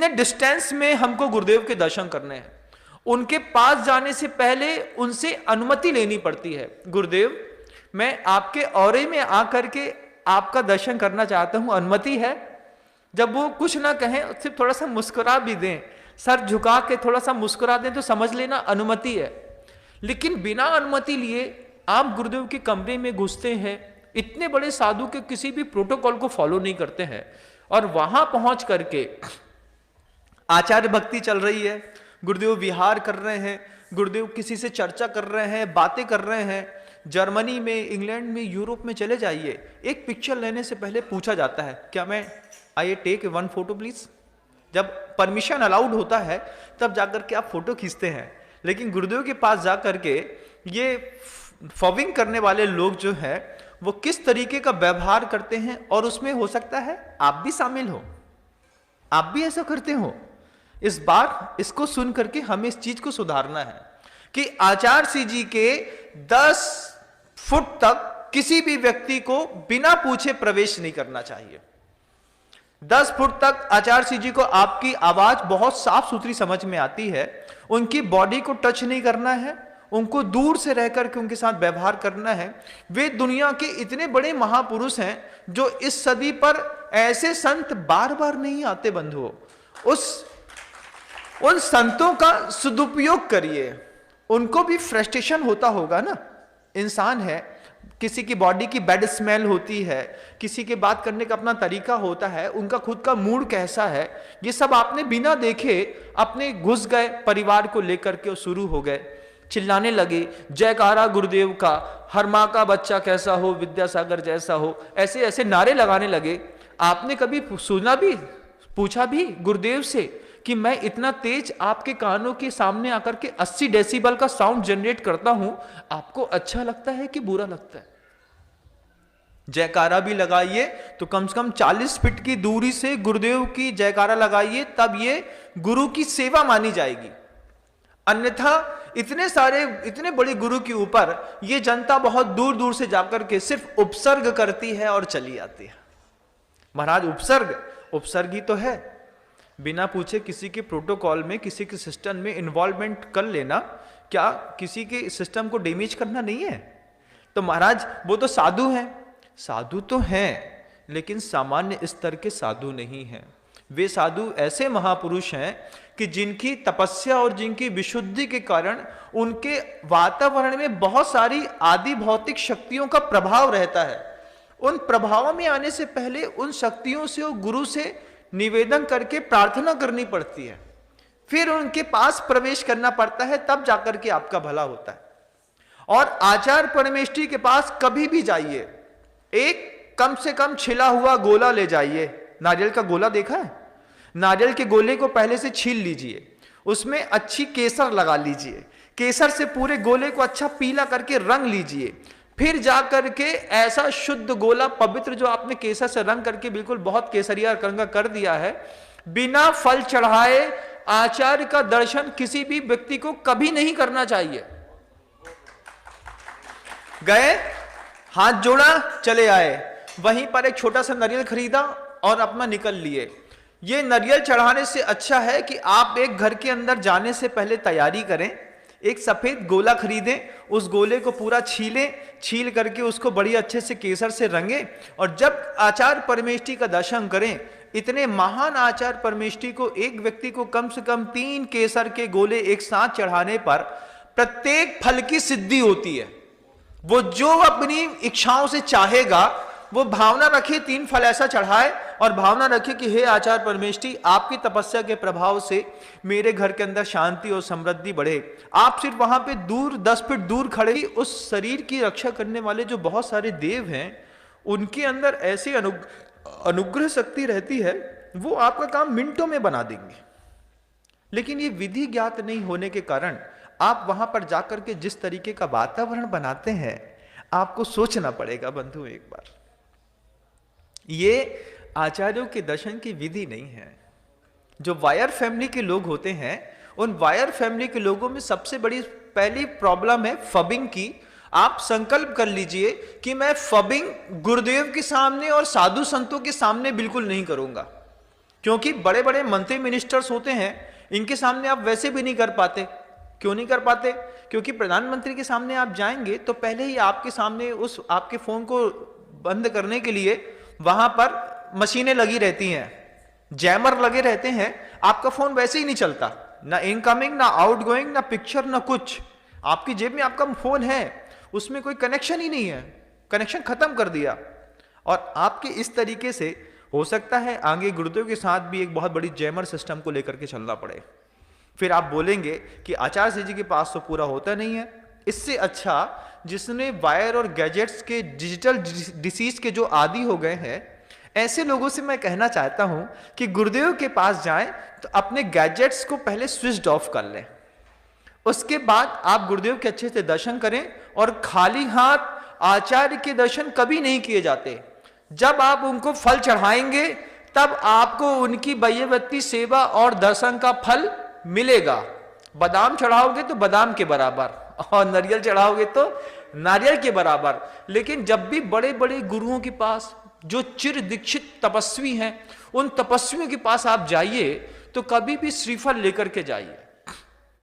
कितने डिस्टेंस में हमको गुरुदेव के दर्शन करने हैं। उनके पास जाने से पहले उनसे अनुमति लेनी पड़ती है। गुरुदेव, मैं आपके औरे में आकर के आपका दर्शन करना चाहता हूं, अनुमति है? जब वो कुछ ना कहें, सिर्फ थोड़ा सा मुस्कुरा भी दें, सर झुका के थोड़ा सा मुस्कुरा दें, तो समझ लेना अनुमति है। लेकिन बिना अनुमति लिए आप गुरुदेव के कमरे में घुसते हैं, इतने बड़े साधु के किसी भी प्रोटोकॉल को फॉलो नहीं करते हैं, और वहां पहुंच करके आचार्य भक्ति चल रही है, गुरुदेव विहार कर रहे हैं, गुरुदेव किसी से चर्चा कर रहे हैं, बातें कर रहे हैं। जर्मनी में, इंग्लैंड में, यूरोप में चले जाइए, एक पिक्चर लेने से पहले पूछा जाता है, क्या मैं I take one photo please? जब परमिशन अलाउड होता है तब जाकर के आप फोटो खींचते हैं। लेकिन गुरुदेव के पास जाकर के ये फॉविंग करने वाले लोग जो है वो किस तरीके का व्यवहार करते हैं, और उसमें हो सकता है आप भी शामिल हो, आप भी ऐसा करते हो। इस बार इसको सुन करके हमें इस चीज को सुधारना है कि आचार्य जी के 10 फुट तक किसी भी व्यक्ति को बिना पूछे प्रवेश नहीं करना चाहिए। 10 फुट तक आचार्य जी को आपकी आवाज बहुत साफ सुथरी समझ में आती है, उनकी बॉडी को टच नहीं करना है, उनको दूर से रहकर के उनके साथ व्यवहार करना है। वे दुनिया के इतने बड़े महापुरुष हैं जो इस सदी पर ऐसे संत बार बार नहीं आते बंधुओं। उन संतों का सदुपयोग करिए। उनको भी फ्रस्ट्रेशन होता होगा ना, इंसान है, किसी की बॉडी की बैड स्मेल होती है, किसी के बात करने का अपना तरीका होता है, उनका खुद का मूड कैसा है, ये सब आपने बिना देखे अपने घुस गए, परिवार को लेकर के शुरू हो गए, चिल्लाने लगे जयकारा गुरुदेव का, हर माँ का बच्चा कैसा हो, विद्यासागर जैसा हो, ऐसे ऐसे नारे लगाने लगे। आपने कभी सुना भी, पूछा भी गुरुदेव से कि मैं इतना तेज आपके कानों के सामने आकर के 80 डेसिबल का साउंड जनरेट करता हूं, आपको अच्छा लगता है कि बुरा लगता है? जयकारा भी लगाइए तो कम से कम 40 फीट की दूरी से गुरुदेव की जयकारा लगाइए, तब ये गुरु की सेवा मानी जाएगी। अन्यथा इतने बड़े गुरु के ऊपर ये जनता बहुत दूर दूर से जाकर के सिर्फ उपसर्ग करती है और चली आती है। महाराज, उपसर्ग ही तो है। बिना पूछे किसी के प्रोटोकॉल में, किसी के सिस्टम में इन्वॉल्वमेंट कर लेना क्या किसी के सिस्टम को डैमेज करना नहीं है? तो महाराज, वो तो साधु हैं, साधु तो हैं, लेकिन सामान्य स्तर के साधु नहीं हैं। वे साधु ऐसे महापुरुष हैं कि जिनकी तपस्या और जिनकी विशुद्धि के कारण उनके वातावरण में बहुत सारी आदि भौतिक शक्तियों का प्रभाव रहता है। उन प्रभावों में आने से पहले उन शक्तियों से और गुरु से निवेदन करके प्रार्थना करनी पड़ती है, फिर उनके पास प्रवेश करना पड़ता है, तब जाकर के आपका भला होता है। और आचार्य परमेष्ठी के पास कभी भी जाइए, एक कम से कम छिला हुआ गोला ले जाइए। नारियल का गोला देखा है? नारियल के गोले को पहले से छील लीजिए, उसमें अच्छी केसर लगा लीजिए, केसर से पूरे गोले को अच्छा पीला करके रंग लीजिए, फिर जाकर के ऐसा शुद्ध गोला पवित्र जो आपने केसर से रंग करके बिल्कुल बहुत केसरिया रंग कर दिया है, बिना फल चढ़ाए आचार्य का दर्शन किसी भी व्यक्ति को कभी नहीं करना चाहिए। गए, हाथ जोड़ा, चले आए, वहीं पर एक छोटा सा नारियल खरीदा और अपना निकल लिए। ये नारियल चढ़ाने से अच्छा है कि आप एक घर के अंदर जाने से पहले तैयारी करें, एक सफेद गोला खरीदें, उस गोले को पूरा छील करके उसको बड़ी अच्छे से केसर से रंगे, और जब आचार्य परमेष्ठी का दर्शन करें, इतने महान आचार्य परमेष्ठी को एक व्यक्ति को कम से कम 3 केसर के गोले एक साथ चढ़ाने पर प्रत्येक फल की सिद्धि होती है। वो जो अपनी इच्छाओं से चाहेगा वो भावना रखे, 3 फल ऐसा चढ़ाए और भावना रखे कि हे आचार्य परमेष्ठी, आपकी तपस्या के प्रभाव से मेरे घर के अंदर शांति और समृद्धि बढ़े। आप सिर्फ वहां पे दूर 10 फीट दूर खड़े उस शरीर की रक्षा करने वाले जो बहुत सारे देव हैं, उनके अंदर ऐसी अनुग्रह शक्ति रहती है, वो आपका काम मिनटों में बना देंगे। लेकिन ये विधि ज्ञात नहीं होने के कारण आप वहां पर जाकर के जिस तरीके का वातावरण बनाते हैं, आपको सोचना पड़ेगा बंधु एक बार। ये आचार्यों के दर्शन की विधि नहीं है। जो वायर फैमिली के लोग होते हैं, उन वायर फैमिली के लोगों में सबसे बड़ी पहली प्रॉब्लम है फबिंग की। आप संकल्प कर लीजिए कि मैं फबिंग गुरुदेव के सामने और साधु संतों के सामने बिल्कुल नहीं करूंगा। क्योंकि बड़े बड़े मंत्री मिनिस्टर्स होते हैं, इनके सामने आप वैसे भी नहीं कर पाते। क्यों नहीं कर पाते? क्योंकि प्रधानमंत्री के सामने आप जाएंगे तो पहले ही आपके सामने उस आपके फोन को बंद करने के लिए वहां पर मशीनें लगी रहती हैं, जैमर लगे रहते हैं, आपका फोन वैसे ही नहीं चलता, ना इनकमिंग ना आउटगोइंग ना पिक्चर ना कुछ। आपकी जेब में आपका फोन है, उसमें कोई कनेक्शन ही नहीं है, कनेक्शन खत्म कर दिया। और आपके इस तरीके से हो सकता है आगे गुरुदेव के साथ भी एक बहुत बड़ी जैमर सिस्टम को लेकर के चलना पड़े। फिर आप बोलेंगे कि आचार्य सिंह जी के पास तो पूरा होता नहीं है। इससे अच्छा जिसने वायर और गैजेट्स के डिजिटल डिसीज के जो आदी हो गए हैं, ऐसे लोगों से मैं कहना चाहता हूं कि गुरुदेव के पास जाएं तो अपने गैजेट्स को पहले स्विच ऑफ कर लें, उसके बाद आप गुरुदेव के अच्छे से दर्शन करें। और खाली हाथ आचार्य के दर्शन कभी नहीं किए जाते। जब आप उनको फल चढ़ाएंगे तब आपको उनकी वैयवत्ती सेवा और दर्शन का फल मिलेगा। बादाम चढ़ाओगे तो बादाम के बराबर, और नारियल चढ़ाओगे तो नारियल के बराबर। लेकिन जब भी बड़े बड़े गुरुओं के पास जो चिर दीक्षित तपस्वी हैं, उन तपस्वियों के पास आप जाइए तो कभी भी श्रीफल लेकर के जाइए।